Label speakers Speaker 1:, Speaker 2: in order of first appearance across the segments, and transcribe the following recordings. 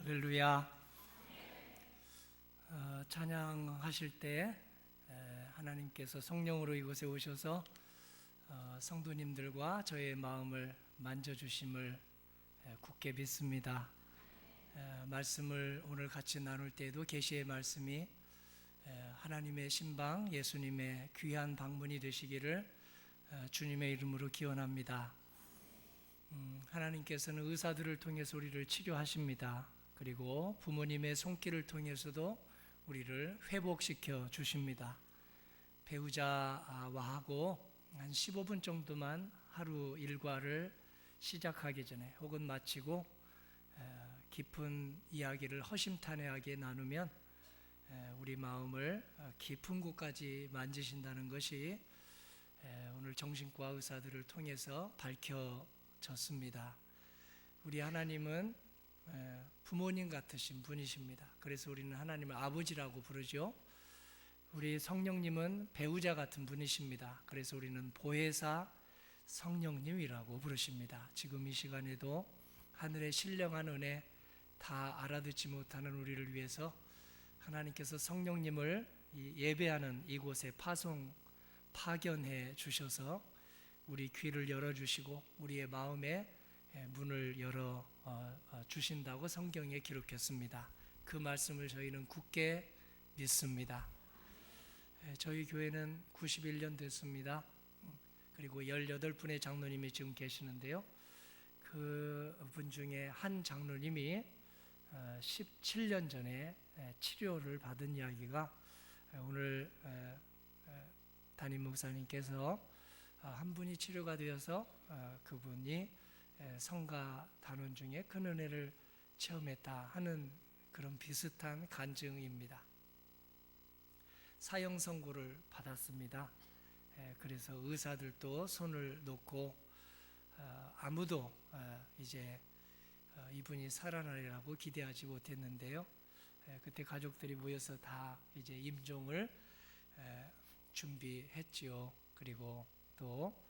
Speaker 1: 할렐루야. 찬양하실 때 하나님께서 성령으로 이곳에 오셔서 성도님들과 저의 마음을 만져주심을 굳게 믿습니다. 말씀을 오늘 같이 나눌 때에도 계시의 말씀이 하나님의 신방, 예수님의 귀한 방문이 되시기를 주님의 이름으로 기원합니다. 하나님께서는 의사들을 통해서 우리를 치료하십니다. 그리고 부모님의 손길을 통해서도 우리를 회복시켜 주십니다. 배우자와 하고 한 15분 정도만 하루 일과를 시작하기 전에 혹은 마치고 깊은 이야기를 허심탄회하게 나누면 우리 마음을 깊은 곳까지 만지신다는 것이 오늘 정신과 의사들을 통해서 밝혀졌습니다. 우리 하나님은 부모님 같으신 분이십니다. 그래서 우리는 하나님을 아버지라고 부르죠. 우리 성령님은 배우자 같은 분이십니다. 그래서 우리는 보혜사 성령님이라고 부르십니다. 지금 이 시간에도 하늘의 신령한 은혜 다 알아듣지 못하는 우리를 위해서 하나님께서 성령님을 예배하는 이곳에 파견해 주셔서 우리 귀를 열어주시고 우리의 마음에 문을 열어 주신다고 성경에 기록했습니다. 그 말씀을 저희는 굳게 믿습니다. 저희 교회는 91년 됐습니다. 그리고 18분의 장로님이 지금 계시는데요. 그 분 중에 한 장로님이 17년 전에 치료를 받은 이야기가 오늘 담임 목사님께서 한 분이 치료가 되어서 그분이 성가 단원 중에 큰 은혜를 체험했다 하는 그런 비슷한 간증입니다. 사형 선고를 받았습니다. 그래서 의사들도 손을 놓고 아무도 이제 이분이 살아나리라고 기대하지 못했는데요. 그때 가족들이 모여서 다 이제 임종을 준비했지요. 그리고 또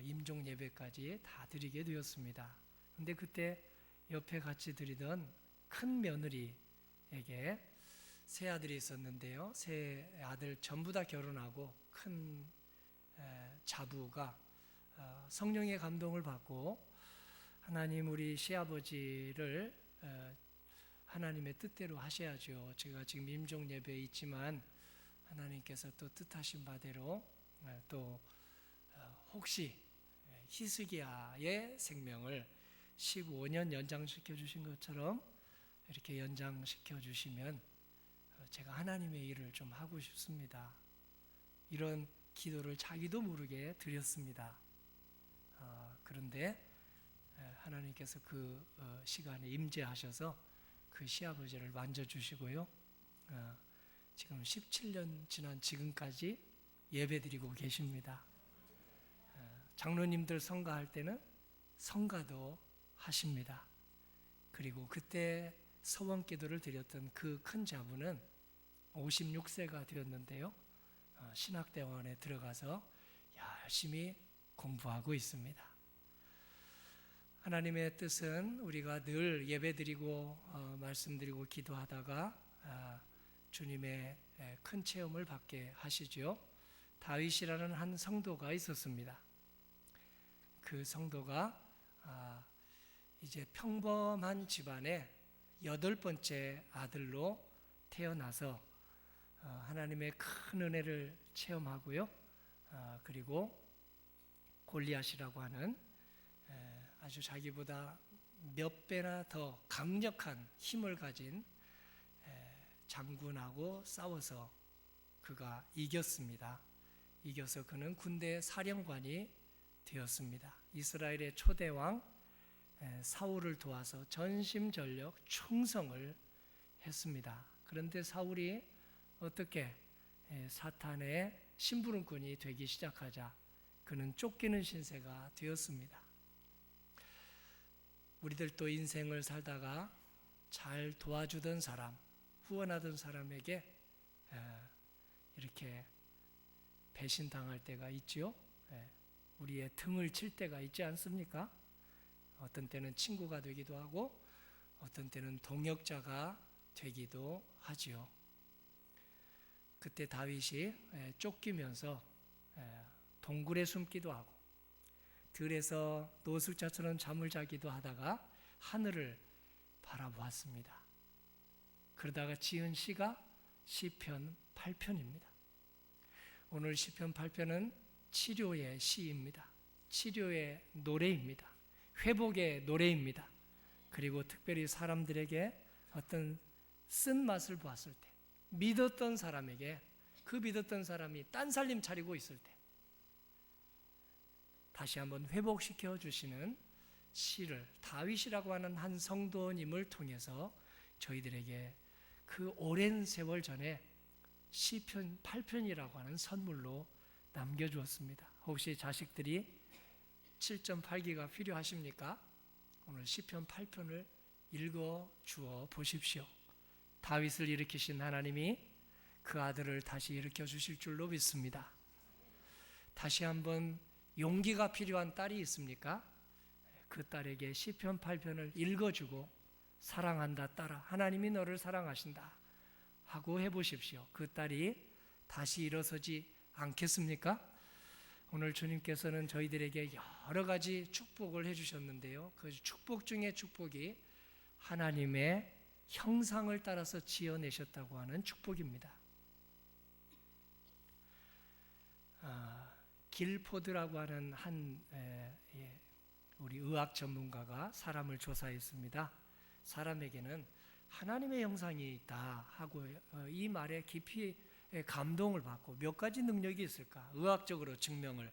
Speaker 1: 임종 예배까지 다 드리게 되었습니다. 근데 그때 옆에 같이 드리던 큰 며느리에게 세 아들이 있었는데요. 세 아들 전부 다 결혼하고 큰 자부가 성령의 감동을 받고 하나님 우리 시아버지를 하나님의 뜻대로 하셔야죠. 제가 지금 임종 예배에 있지만 하나님께서 또 뜻하신 바대로 또 혹시 히스기야의 생명을 15년 연장시켜 주신 것처럼 이렇게 연장시켜 주시면 제가 하나님의 일을 좀 하고 싶습니다. 이런 기도를 자기도 모르게 드렸습니다. 그런데 하나님께서 그 시간에 임재하셔서 그 시아버지를 만져주시고요. 지금 17년 지난 지금까지 예배드리고 계십니다. 장로님들 성가할 때는 성가도 하십니다. 그리고 그때 서원 기도를 드렸던 그 큰 자분은 56세가 되었는데요. 신학대원에 들어가서 열심히 공부하고 있습니다. 하나님의 뜻은 우리가 늘 예배드리고 말씀드리고 기도하다가 주님의 큰 체험을 받게 하시죠. 다윗이라는 한 성도가 있었습니다. 그 성도가 이제 평범한 집안의 8번째 아들로 태어나서 하나님의 큰 은혜를 체험하고요. 그리고 골리앗이라고 하는 아주 자기보다 몇 배나 더 강력한 힘을 가진 장군하고 싸워서 그가 이겼습니다. 이겨서 그는 군대 사령관이 되었습니다. 이스라엘의 초대왕 사울을 도와서 전심전력 충성을 했습니다. 그런데 사울이 어떻게 사탄의 심부름꾼이 되기 시작하자 그는 쫓기는 신세가 되었습니다. 우리들도 인생을 살다가 잘 도와주던 사람, 후원하던 사람에게 이렇게 배신당할 때가 있지요. 우리의 등을 칠 때가 있지 않습니까? 어떤 때는 친구가 되기도 하고 어떤 때는 동역자가 되기도 하지요. 그때 다윗이 쫓기면서 동굴에 숨기도 하고 들에서 노숙자처럼 잠을 자기도 하다가 하늘을 바라보았습니다. 그러다가 지은 시가 시편 8편입니다. 오늘 시편 8편은 치료의 시입니다. 치료의 노래입니다. 회복의 노래입니다. 그리고 특별히 사람들에게 어떤 쓴맛을 보았을 때, 믿었던 사람에게, 그 믿었던 사람이 딴살림 차리고 있을 때 다시 한번 회복시켜 주시는 시를 다윗이라고 하는 한 성도님을 통해서 저희들에게 그 오랜 세월 전에 시편 8편이라고 하는 선물로 남겨주었습니다. 혹시 자식들이 7.8기가 필요하십니까? 오늘 시편 8편을 읽어주어 보십시오. 다윗을 일으키신 하나님이 그 아들을 다시 일으켜 주실 줄로 믿습니다. 다시 한번 용기가 필요한 딸이 있습니까? 그 딸에게 시편 8편을 읽어주고 사랑한다 딸아, 하나님이 너를 사랑하신다 하고 해보십시오. 그 딸이 다시 일어서지 않겠습니까? 오늘 주님께서는 저희들에게 여러 가지 축복을 해주셨는데요. 그 축복 중에 축복이 하나님의 형상을 따라서 지어내셨다고 하는 축복입니다. 길포드라고 하는 우리 의학 전문가가 사람을 조사했습니다. 사람에게는 하나님의 형상이 있다 하고 이 말에 깊이 감동을 받고 몇 가지 능력이 있을까 의학적으로 증명을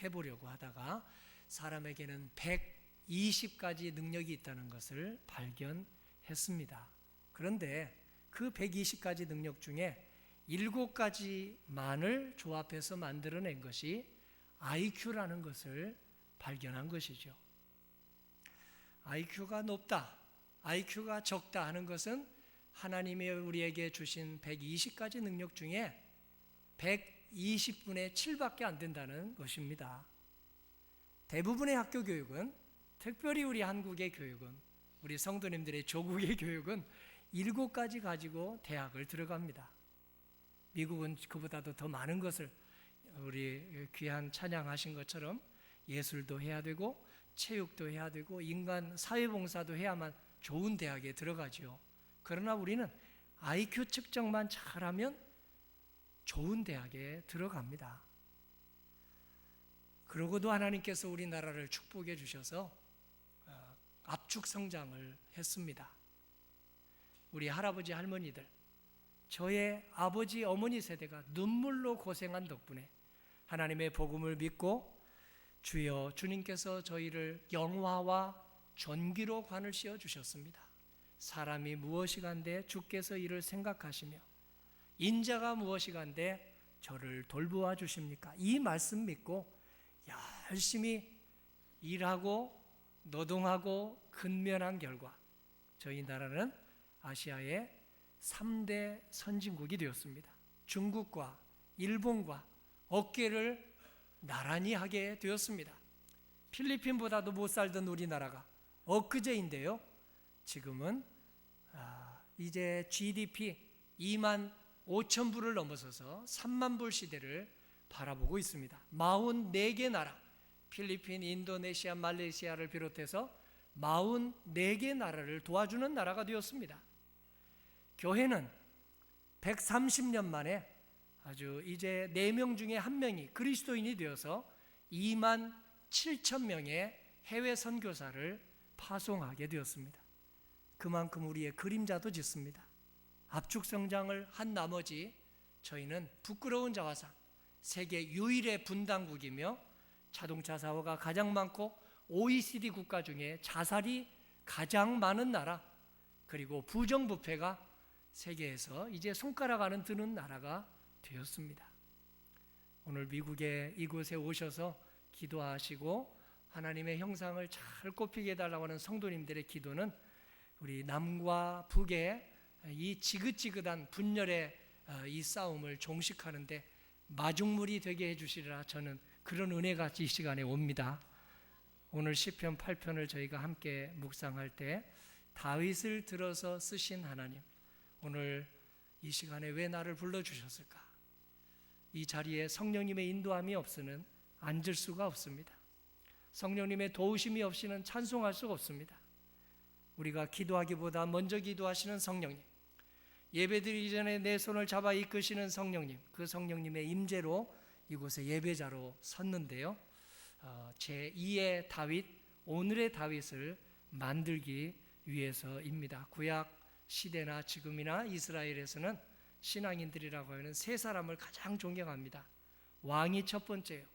Speaker 1: 해보려고 하다가 사람에게는 120가지 능력이 있다는 것을 발견했습니다. 그런데 그 120가지 능력 중에 7가지만을 조합해서 만들어낸 것이 IQ라는 것을 발견한 것이죠. IQ가 높다, IQ가 적다 하는 것은 하나님이 우리에게 주신 120가지 능력 중에 120분의 7밖에 안 된다는 것입니다. 대부분의 학교 교육은, 특별히 우리 한국의 교육은, 우리 성도님들의 조국의 교육은 7가지 가지고 대학을 들어갑니다. 미국은 그보다도 더 많은 것을 우리 귀한 찬양하신 것처럼 예술도 해야 되고 체육도 해야 되고 인간 사회봉사도 해야만 좋은 대학에 들어가죠. 그러나 우리는 IQ 측정만 잘하면 좋은 대학에 들어갑니다. 그러고도 하나님께서 우리나라를 축복해 주셔서 압축 성장을 했습니다. 우리 할아버지 할머니들, 저의 아버지 어머니 세대가 눈물로 고생한 덕분에 하나님의 복음을 믿고 주여 주님께서 저희를 영화와 존귀로 관을 씌워 주셨습니다. 사람이 무엇이간데 주께서 이를 생각하시며 인자가 무엇이간데 저를 돌보아 주십니까? 이 말씀 믿고 열심히 일하고 노동하고 근면한 결과 저희 나라는 아시아의 3대 선진국이 되었습니다. 중국과 일본과 어깨를 나란히 하게 되었습니다. 필리핀보다도 못 살던 우리나라가 엊그제인데요, 지금은 이제 GDP 2만 5천 불을 넘어서서 3만 불 시대를 바라보고 있습니다. 44개 나라, 필리핀, 인도네시아, 말레이시아를 비롯해서 44개 나라를 도와주는 나라가 되었습니다. 교회는 130년 만에 아주 이제 4명 중에 1명이 그리스도인이 되어서 2만 7천 명의 해외 선교사를 파송하게 되었습니다. 그만큼 우리의 그림자도 짙습니다. 압축 성장을 한 나머지 저희는 부끄러운 자화상, 세계 유일의 분당국이며 자동차 사고가 가장 많고 OECD 국가 중에 자살이 가장 많은 나라, 그리고 부정부패가 세계에서 이제 손가락 안에 드는 나라가 되었습니다. 오늘 미국의 이곳에 오셔서 기도하시고 하나님의 형상을 잘 꼽히게 해달라고 하는 성도님들의 기도는 우리 남과 북의 이 지긋지긋한 분열의 이 싸움을 종식하는데 마중물이 되게 해주시리라, 저는 그런 은혜가 이 시간에 옵니다. 오늘 시편 8편을 저희가 함께 묵상할 때 다윗을 들어서 쓰신 하나님, 오늘 이 시간에 왜 나를 불러주셨을까? 이 자리에 성령님의 인도함이 없으면 앉을 수가 없습니다. 성령님의 도우심이 없이는 찬송할 수가 없습니다. 우리가 기도하기보다 먼저 기도하시는 성령님, 예배드리기 전에 내 손을 잡아 이끄시는 성령님, 그 성령님의 임재로 이곳에 예배자로 섰는데요, 제2의 다윗, 오늘의 다윗을 만들기 위해서입니다. 구약 시대나 지금이나 이스라엘에서는 신앙인들이라고 하는 세 사람을 가장 존경합니다. 왕이 첫 번째요,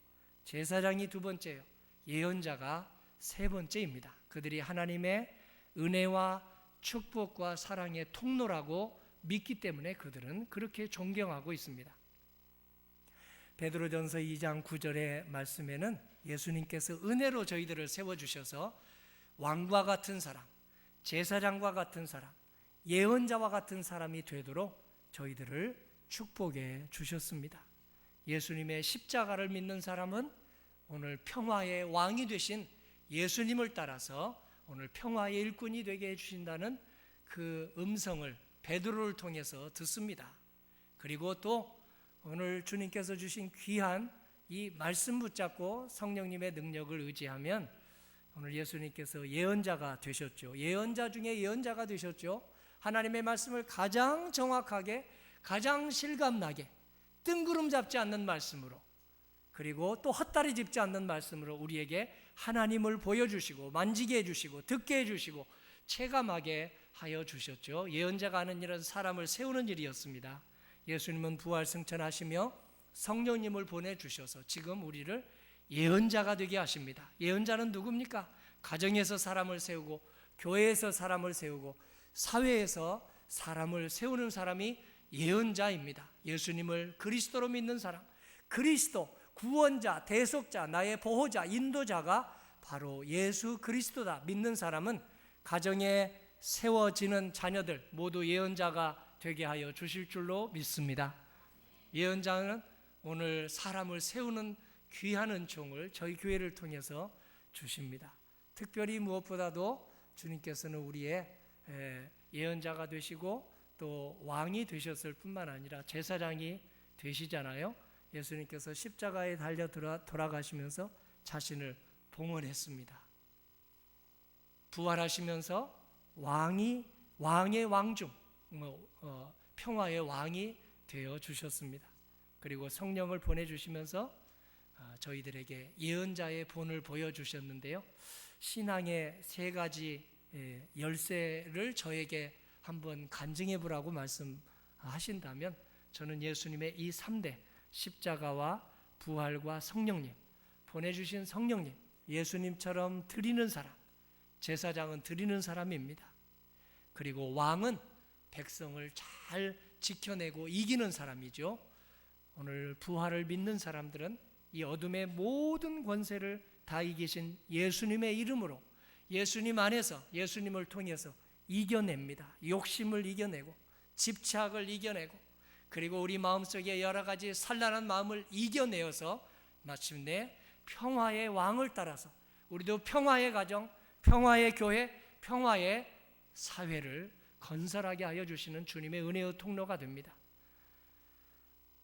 Speaker 1: 제사장이 두 번째요, 예언자가 세 번째입니다. 그들이 하나님의 은혜와 축복과 사랑의 통로라고 믿기 때문에 그들은 그렇게 존경하고 있습니다. 베드로전서 2장 9절의 말씀에는 예수님께서 은혜로 저희들을 세워주셔서 왕과 같은 사람, 제사장과 같은 사람, 예언자와 같은 사람이 되도록 저희들을 축복해 주셨습니다. 예수님의 십자가를 믿는 사람은 오늘 평화의 왕이 되신 예수님을 따라서 오늘 평화의 일꾼이 되게 해주신다는 그 음성을 베드로를 통해서 듣습니다. 그리고 또 오늘 주님께서 주신 귀한 이 말씀 붙잡고 성령님의 능력을 의지하면 오늘 예수님께서 예언자가 되셨죠. 예언자 중에 예언자가 되셨죠. 하나님의 말씀을 가장 정확하게, 가장 실감나게, 뜬구름 잡지 않는 말씀으로, 그리고 또 헛다리 짚지 않는 말씀으로 우리에게 하나님을 보여주시고 만지게 해주시고 듣게 해주시고 체감하게 하여 주셨죠. 예언자가 하는 일은 사람을 세우는 일이었습니다. 예수님은 부활 승천하시며 성령님을 보내주셔서 지금 우리를 예언자가 되게 하십니다. 예언자는 누굽니까? 가정에서 사람을 세우고 교회에서 사람을 세우고 사회에서 사람을 세우는 사람이 예언자입니다. 예수님을 그리스도로 믿는 사람, 그리스도 구원자, 대속자, 나의 보호자, 인도자가 바로 예수 그리스도다 믿는 사람은 가정에 세워지는 자녀들 모두 예언자가 되게 하여 주실 줄로 믿습니다. 예언자는 오늘 사람을 세우는 귀한 은총을 저희 교회를 통해서 주십니다. 특별히 무엇보다도 주님께서는 우리의 예언자가 되시고 또 왕이 되셨을 뿐만 아니라 제사장이 되시잖아요. 예수님께서 십자가에 달려 돌아가시면서 자신을 봉헌했습니다. 부활하시면서 왕의 왕중, 평화의 왕이 되어 주셨습니다. 그리고 성령을 보내주시면서 저희들에게 예언자의 본을 보여주셨는데요, 신앙의 세 가지 열쇠를 저에게 한번 간증해 보라고 말씀하신다면 저는 예수님의 이 3대 십자가와 부활과 성령님, 보내주신 성령님, 예수님처럼 드리는 사람, 제사장은 드리는 사람입니다. 그리고 왕은 백성을 잘 지켜내고 이기는 사람이죠. 오늘 부활을 믿는 사람들은 이 어둠의 모든 권세를 다 이기신 예수님의 이름으로, 예수님 안에서, 예수님을 통해서 이겨냅니다. 욕심을 이겨내고 집착을 이겨내고 그리고 우리 마음속에 여러 가지 산란한 마음을 이겨내어서 마침내 평화의 왕을 따라서 우리도 평화의 가정, 평화의 교회, 평화의 사회를 건설하게 하여 주시는 주님의 은혜의 통로가 됩니다.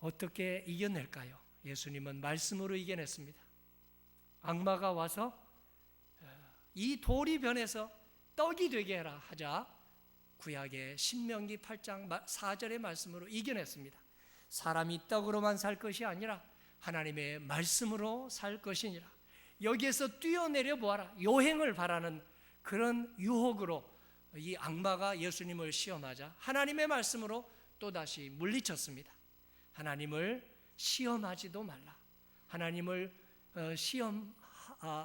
Speaker 1: 어떻게 이겨낼까요? 예수님은 말씀으로 이겨냈습니다. 악마가 와서 이 돌이 변해서 떡이 되게 해라 하자 구약의 신명기 8장 4절의 말씀으로 이겨냈습니다. 사람이 떡으로만 살 것이 아니라 하나님의 말씀으로 살 것이니라. 여기에서 뛰어내려 보아라. 요행을 바라는 그런 유혹으로 이 악마가 예수님을 시험하자 하나님의 말씀으로 또다시 물리쳤습니다. 하나님을 시험하지도 말라. 하나님을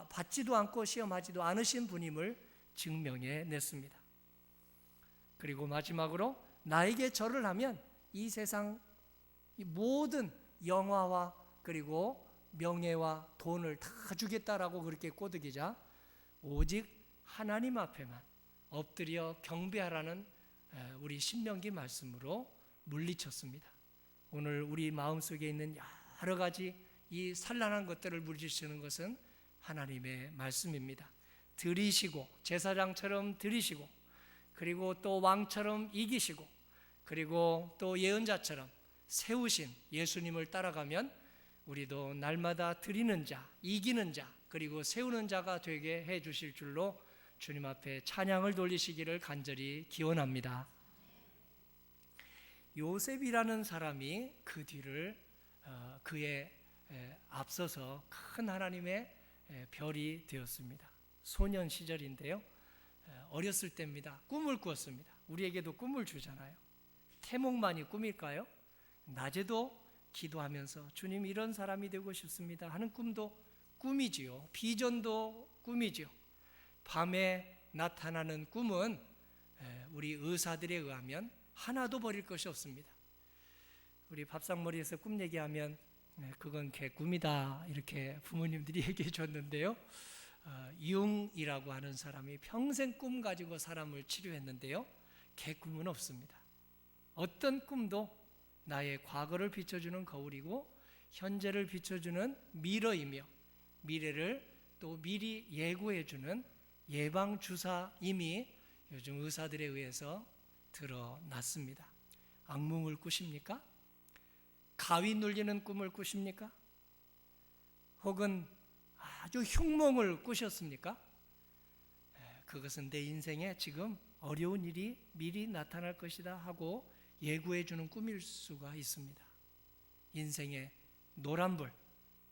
Speaker 1: 받지도 않고 시험하지도 않으신 분임을 증명해 냈습니다. 그리고 마지막으로 나에게 절을 하면 이 세상 모든 영화와 그리고 명예와 돈을 다 주겠다라고 그렇게 꼬드기자 오직 하나님 앞에만 엎드려 경배하라는 우리 신명기 말씀으로 물리쳤습니다. 오늘 우리 마음속에 있는 여러 가지 이 산란한 것들을 물리치는 것은 하나님의 말씀입니다. 드리시고 제사장처럼 드리시고 그리고 또 왕처럼 이기시고, 그리고 또 예언자처럼 세우신 예수님을 따라가면 우리도 날마다 드리는 자, 이기는 자, 그리고 세우는 자가 되게 해 주실 줄로 주님 앞에 찬양을 돌리시기를 간절히 기원합니다. 요셉이라는 사람이 그 뒤를 그의 앞서서 큰 하나님의 별이 되었습니다. 소년 시절인데요, 어렸을 때입니다. 꿈을 꾸었습니다. 우리에게도 꿈을 주잖아요. 태몽만이 꿈일까요? 낮에도 기도하면서 주님 이런 사람이 되고 싶습니다 하는 꿈도 꿈이지요. 비전도 꿈이지요. 밤에 나타나는 꿈은 우리 의사들에 의하면 하나도 버릴 것이 없습니다. 우리 밥상머리에서 꿈 얘기하면 그건 개꿈이다 이렇게 부모님들이 얘기해 줬는데요, 융이라고 하는 사람이 평생 꿈 가지고 사람을 치료했는데요, 개꿈은 없습니다. 어떤 꿈도 나의 과거를 비춰주는 거울이고 현재를 비춰주는 미러이며 미래를 또 미리 예고해주는 예방주사임이 요즘 의사들에 의해서 드러났습니다. 악몽을 꾸십니까? 가위 눌리는 꿈을 꾸십니까? 혹은 아주 흉몽을 꾸셨습니까? 그것은 내 인생에 지금 어려운 일이 미리 나타날 것이다 하고 예고해주는 꿈일 수가 있습니다. 인생에 노란불,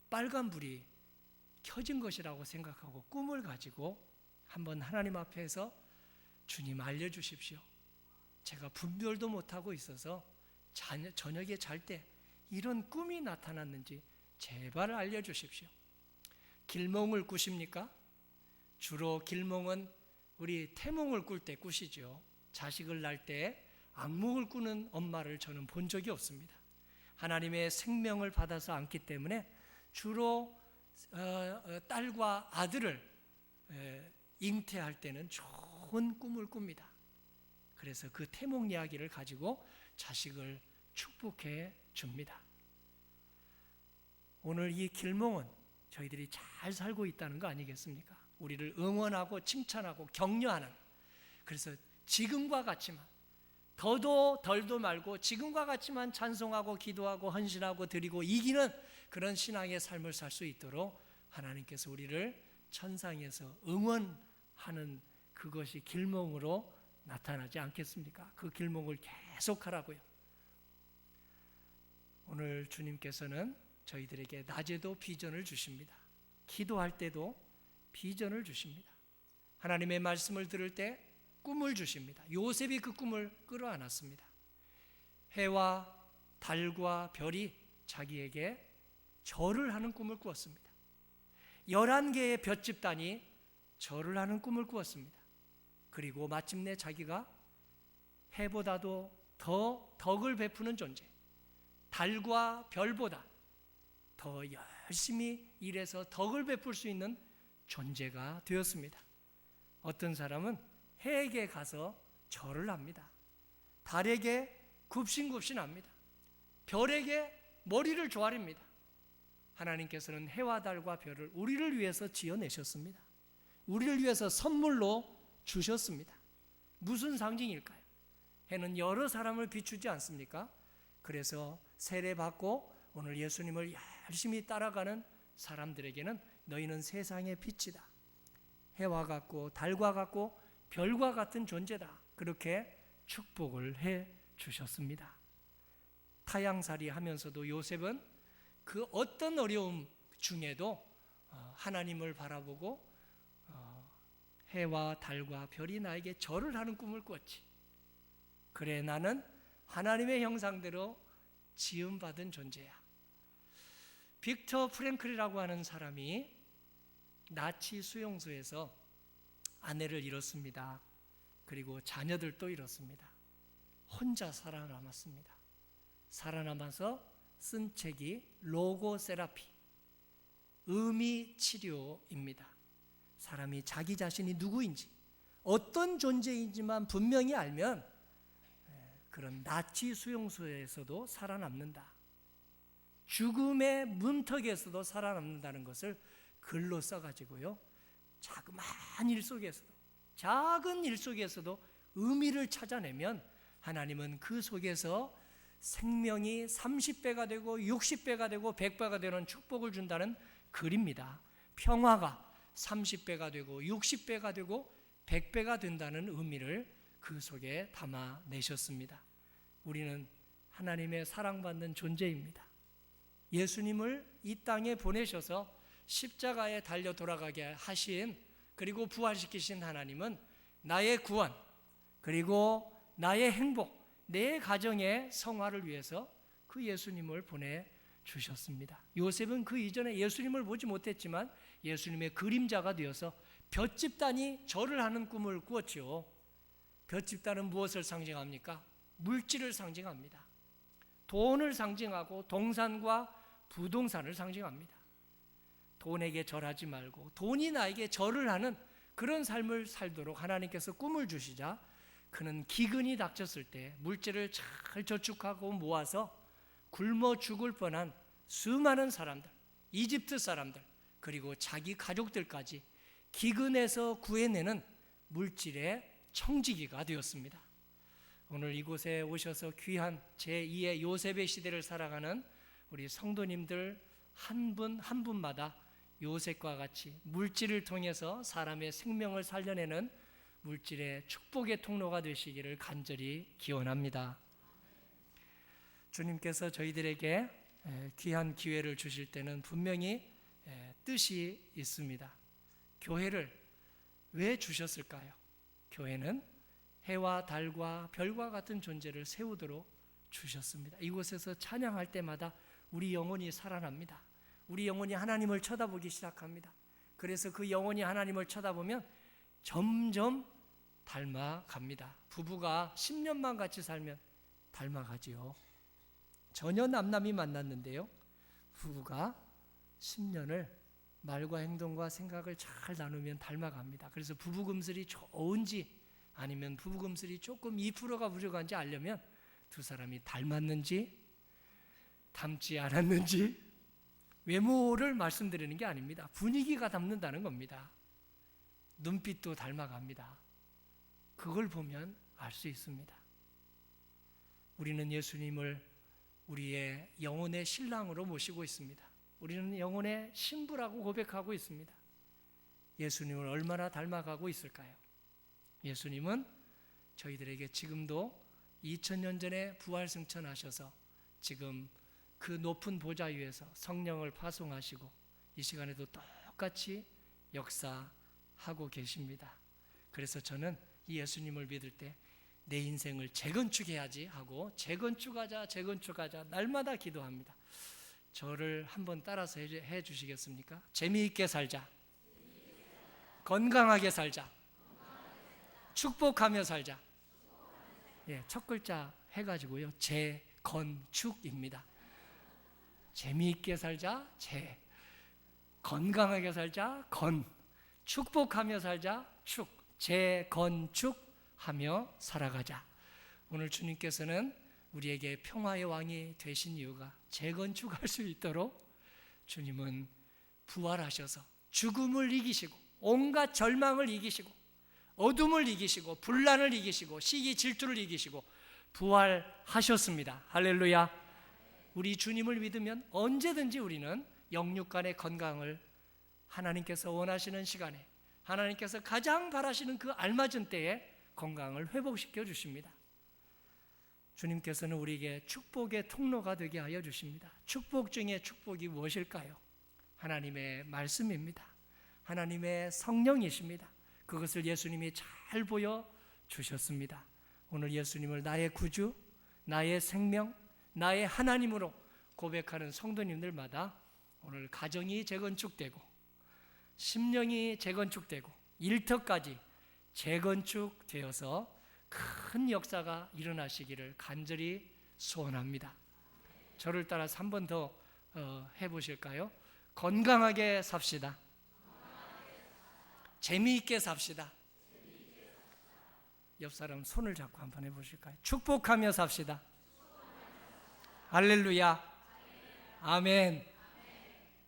Speaker 1: 빨간불이 켜진 것이라고 생각하고 꿈을 가지고 한번 하나님 앞에서 주님 알려주십시오. 제가 분별도 못하고 있어서 저녁에 잘 때 이런 꿈이 나타났는지 제발 알려주십시오. 길몽을 꾸십니까? 주로 길몽은 우리 태몽을 꿀 때 꾸시죠. 자식을 낳을 때 악몽을 꾸는 엄마를 저는 본 적이 없습니다. 하나님의 생명을 받아서 안기 때문에 주로 딸과 아들을 잉태할 때는 좋은 꿈을 꿉니다. 그래서 그 태몽 이야기를 가지고 자식을 축복해 줍니다. 오늘 이 길몽은 저희들이 잘 살고 있다는 거 아니겠습니까? 우리를 응원하고 칭찬하고 격려하는, 그래서 지금과 같지만 더도 덜도 말고 지금과 같지만 찬송하고 기도하고 헌신하고 드리고 이기는 그런 신앙의 삶을 살 수 있도록 하나님께서 우리를 천상에서 응원하는 그것이 길몽으로 나타나지 않겠습니까? 그 길몽을 계속하라고요. 오늘 주님께서는 저희들에게 낮에도 비전을 주십니다. 기도할 때도 비전을 주십니다. 하나님의 말씀을 들을 때 꿈을 주십니다. 요셉이 그 꿈을 끌어안았습니다. 해와 달과 별이 자기에게 절을 하는 꿈을 꾸었습니다. 11개의 별 집단이 절을 하는 꿈을 꾸었습니다. 그리고 마침내 자기가 해보다도 더 덕을 베푸는 존재, 달과 별보다 더 열심히 일해서 덕을 베풀 수 있는 존재가 되었습니다. 어떤 사람은 해에게 가서 절을 합니다. 달에게 굽신굽신합니다. 별에게 머리를 조아립니다. 하나님께서는 해와 달과 별을 우리를 위해서 지어내셨습니다. 우리를 위해서 선물로 주셨습니다. 무슨 상징일까요? 해는 여러 사람을 비추지 않습니까? 그래서 세례받고 오늘 예수님을 열심히 따라가는 사람들에게는 너희는 세상의 빛이다, 해와 같고 달과 같고 별과 같은 존재다, 그렇게 축복을 해 주셨습니다. 타향살이 하면서도 요셉은 그 어떤 어려움 중에도 하나님을 바라보고 해와 달과 별이 나에게 절을 하는 꿈을 꿨지. 그래, 나는 하나님의 형상대로 지음받은 존재야. 빅터 프랭클이라고 하는 사람이 나치 수용소에서 아내를 잃었습니다. 그리고 자녀들도 잃었습니다. 혼자 살아남았습니다. 살아남아서 쓴 책이 로고세라피, 의미치료입니다. 사람이 자기 자신이 누구인지 어떤 존재인지만 분명히 알면 그런 나치 수용소에서도 살아남는다, 죽음의 문턱에서도 살아남는다는 것을 글로 써가지고요, 자그마한 일 속에서도, 작은 일 속에서도 의미를 찾아내면 하나님은 그 속에서 생명이 30배가 되고 60배가 되고 100배가 되는 축복을 준다는 글입니다. 평화가 30배가 되고 60배가 되고 100배가 된다는 의미를 그 속에 담아내셨습니다. 우리는 하나님의 사랑받는 존재입니다. 예수님을 이 땅에 보내셔서 십자가에 달려 돌아가게 하신, 그리고 부활시키신 하나님은 나의 구원, 그리고 나의 행복, 내 가정의 성화를 위해서 그 예수님을 보내주셨습니다. 요셉은 그 이전에 예수님을 보지 못했지만 예수님의 그림자가 되어서 볏집단이 절을 하는 꿈을 꾸었죠. 볏집단은 무엇을 상징합니까? 물질을 상징합니다. 돈을 상징하고 동산과 부동산을 상징합니다. 돈에게 절하지 말고 돈이 나에게 절을 하는 그런 삶을 살도록 하나님께서 꿈을 주시자 그는 기근이 닥쳤을 때 물질을 잘 저축하고 모아서 굶어 죽을 뻔한 수많은 사람들, 이집트 사람들, 그리고 자기 가족들까지 기근에서 구해내는 물질의 청지기가 되었습니다. 오늘 이곳에 오셔서 귀한 제2의 요셉의 시대를 살아가는 우리 성도님들 한 분 한 분마다 요셉과 같이 물질을 통해서 사람의 생명을 살려내는 물질의 축복의 통로가 되시기를 간절히 기원합니다. 주님께서 저희들에게 귀한 기회를 주실 때는 분명히 뜻이 있습니다. 교회를 왜 주셨을까요? 교회는 해와 달과 별과 같은 존재를 세우도록 주셨습니다. 이곳에서 찬양할 때마다 우리 영혼이 살아납니다. 우리 영혼이 하나님을 쳐다보기 시작합니다. 그래서 그 영혼이 하나님을 쳐다보면 점점 닮아갑니다. 부부가 10년만 같이 살면 닮아가지요. 전혀 남남이 만났는데요, 부부가 10년을 말과 행동과 생각을 잘 나누면 닮아갑니다. 그래서 부부금슬이 좋은지 아니면 부부금슬이 조금 2%가 부족한지 알려면 두 사람이 닮았는지 닮지 않았는지, 외모를 말씀드리는 게 아닙니다. 분위기가 닮는다는 겁니다. 눈빛도 닮아갑니다. 그걸 보면 알 수 있습니다. 우리는 예수님을 우리의 영혼의 신랑으로 모시고 있습니다. 우리는 영혼의 신부라고 고백하고 있습니다. 예수님을 얼마나 닮아가고 있을까요? 예수님은 저희들에게 지금도 2000년 전에 부활승천하셔서 지금 그 높은 보좌 위에서 성령을 파송하시고 이 시간에도 똑같이 역사하고 계십니다. 그래서 저는 이 예수님을 믿을 때 내 인생을 재건축해야지 하고 재건축하자 날마다 기도합니다. 저를 한번 따라서 해 주시겠습니까? 재미있게 살자, 건강하게 살자, 축복하며 살자. 첫 글자 해가지고요, 재건축입니다. 재미있게 살자, 건강하게 살자, 축복하며 살자, 재건축하며 살아가자. 오늘 주님께서는 우리에게 평화의 왕이 되신 이유가 재건축할 수 있도록 주님은 부활하셔서 죽음을 이기시고 온갖 절망을 이기시고 어둠을 이기시고 분란을 이기시고 시기 질투를 이기시고 부활하셨습니다. 할렐루야. 우리 주님을 믿으면 언제든지 우리는 영육 간의 건강을 하나님께서 원하시는 시간에, 하나님께서 가장 바라시는 그 알맞은 때에 건강을 회복시켜 주십니다. 주님께서는 우리에게 축복의 통로가 되게 하여 주십니다. 축복 중에 축복이 무엇일까요? 하나님의 말씀입니다. 하나님의 성령이십니다. 그것을 예수님이 잘 보여주셨습니다. 오늘 예수님을 나의 구주, 나의 생명, 나의 하나님으로 고백하는 성도님들마다 오늘 가정이 재건축되고 심령이 재건축되고 일터까지 재건축되어서 큰 역사가 일어나시기를 간절히 소원합니다. 저를 따라서 한 번 더 해보실까요? 건강하게 삽시다. 재미있게 삽시다. 옆 사람 손을 잡고 한번 해보실까요? 축복하며 삽시다. 할렐루야. 아멘.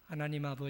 Speaker 1: 하나님 아버지,